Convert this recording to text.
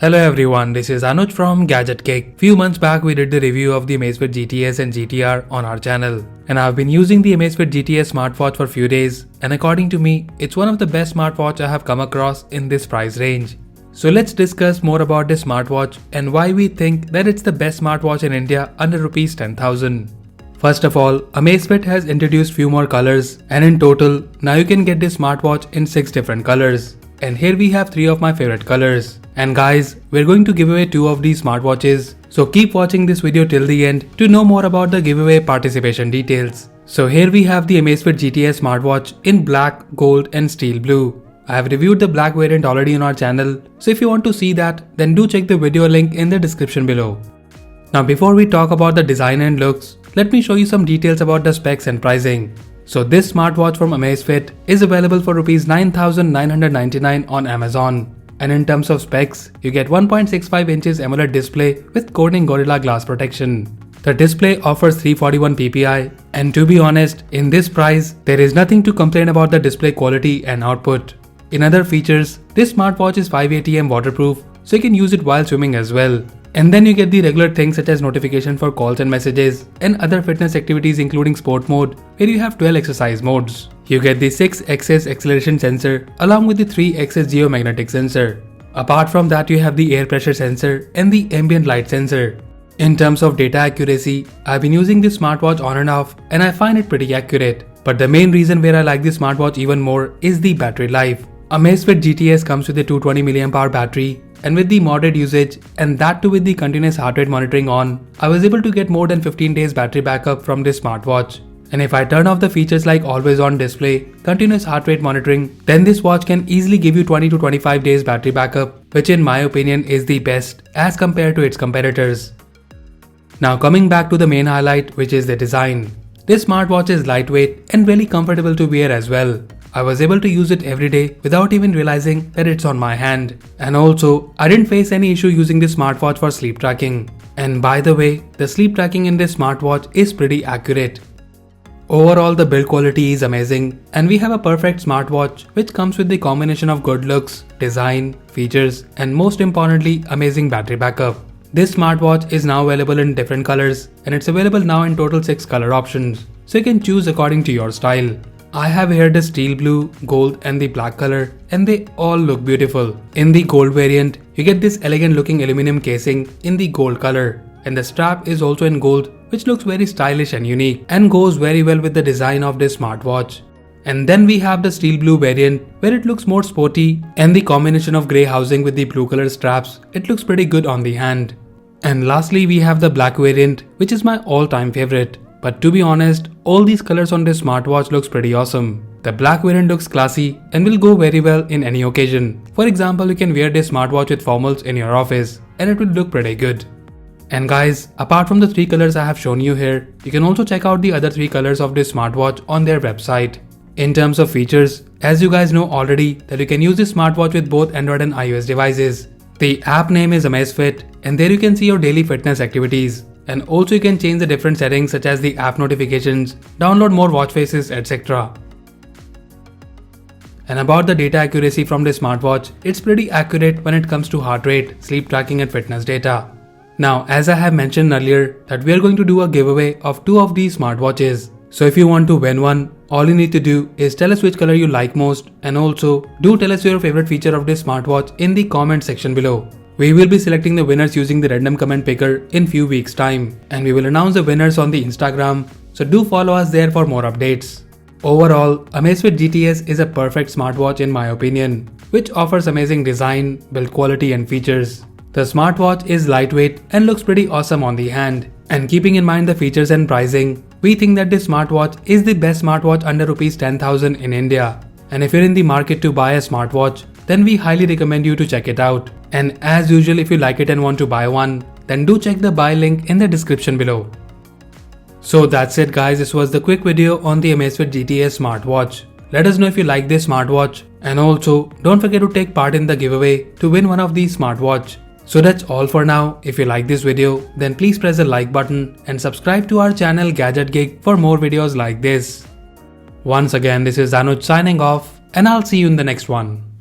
Hello everyone, this is Anuj from Gadget Cake. Few months back we did the review of the Amazfit GTS and GTR on our channel. And I've been using the Amazfit GTS smartwatch for few days, and according to me, it's one of the best smartwatch I have come across in this price range. So let's discuss more about this smartwatch and why we think that it's the best smartwatch in India under Rs. 10,000. First of all, Amazfit has introduced few more colors, and in total, now you can get this smartwatch in 6 different colors. And here we have 3 of my favorite colors. And guys, we're going to give away 2 of these smartwatches, so keep watching this video till the end to know more about the giveaway participation details. So here we have the Amazfit GTS smartwatch in black, gold and steel blue. I have reviewed the black variant already on our channel, so if you want to see that, then do check the video link in the description below. Now before we talk about the design and looks, let me show you some details about the specs and pricing. So this smartwatch from Amazfit is available for Rs. 9,999 on Amazon. And in terms of specs, you get 1.65 inches AMOLED display with Corning Gorilla Glass protection. The display offers 341 ppi, and to be honest, in this price, there is nothing to complain about the display quality and output. In other features, this smartwatch is 5 ATM waterproof, so you can use it while swimming as well. And then you get the regular things such as notification for calls and messages, and other fitness activities including sport mode, where you have 12 exercise modes. You get the 6-axis acceleration sensor along with the 3-axis geomagnetic sensor. Apart from that, you have the air pressure sensor and the ambient light sensor. In terms of data accuracy, I've been using this smartwatch on and off, and I find it pretty accurate. But the main reason where I like this smartwatch even more is the battery life. Amazfit GTS comes with a 220 mAh battery, and with the moderate usage, and that too with the continuous heart rate monitoring on, I was able to get more than 15 days battery backup from this smartwatch. And if I turn off the features like always on display, continuous heart rate monitoring, then this watch can easily give you 20 to 25 days battery backup, which in my opinion is the best as compared to its competitors. Now coming back to the main highlight, which is the design. This smartwatch is lightweight and really comfortable to wear as well. I was able to use it every day without even realizing that it's on my hand. And also, I didn't face any issue using this smartwatch for sleep tracking. And by the way, the sleep tracking in this smartwatch is pretty accurate. Overall, the build quality is amazing, and we have a perfect smartwatch which comes with the combination of good looks, design, features, and most importantly, amazing battery backup. This smartwatch is now available in different colors, and it's available now in total 6 color options, so you can choose according to your style. I have here the steel blue, gold and the black color, and they all look beautiful. In the gold variant, you get this elegant looking aluminum casing in the gold color, and the strap is also in gold, which looks very stylish and unique and goes very well with the design of this smartwatch. And then we have the steel blue variant where it looks more sporty, and the combination of grey housing with the blue color straps, it looks pretty good on the hand. And lastly, we have the black variant, which is my all-time favorite. But to be honest, all these colors on this smartwatch looks pretty awesome. The black variant looks classy and will go very well in any occasion. For example, you can wear this smartwatch with formals in your office and it will look pretty good. And guys, apart from the 3 colors I have shown you here, you can also check out the other 3 colors of this smartwatch on their website. In terms of features, as you guys know already that you can use this smartwatch with both Android and iOS devices. The app name is Amazfit, and there you can see your daily fitness activities. And also you can change the different settings such as the app notifications, download more watch faces, etc. And about the data accuracy from this smartwatch, it's pretty accurate when it comes to heart rate, sleep tracking and fitness data. Now, as I have mentioned earlier that we are going to do a giveaway of 2 of these smartwatches. So if you want to win one, all you need to do is tell us which color you like most, and also do tell us your favorite feature of this smartwatch in the comment section below. We will be selecting the winners using the random comment picker in few weeks time, and we will announce the winners on the Instagram, so do follow us there for more updates. Overall, Amazfit GTS is a perfect smartwatch in my opinion, which offers amazing design, build quality and features. The smartwatch is lightweight and looks pretty awesome on the hand. And keeping in mind the features and pricing, we think that this smartwatch is the best smartwatch under Rs. 10,000 in India. And if you're in the market to buy a smartwatch, then we highly recommend you to check it out. And as usual, if you like it and want to buy one, then do check the buy link in the description below. So that's it guys, this was the quick video on the Amazfit GTS smartwatch. Let us know if you like this smartwatch, and also don't forget to take part in the giveaway to win one of these smartwatch. So that's all for now. If you like this video, then please press the like button and subscribe to our channel Gadget Geek for more videos like this. Once again, this is Anuj signing off, and I'll see you in the next one.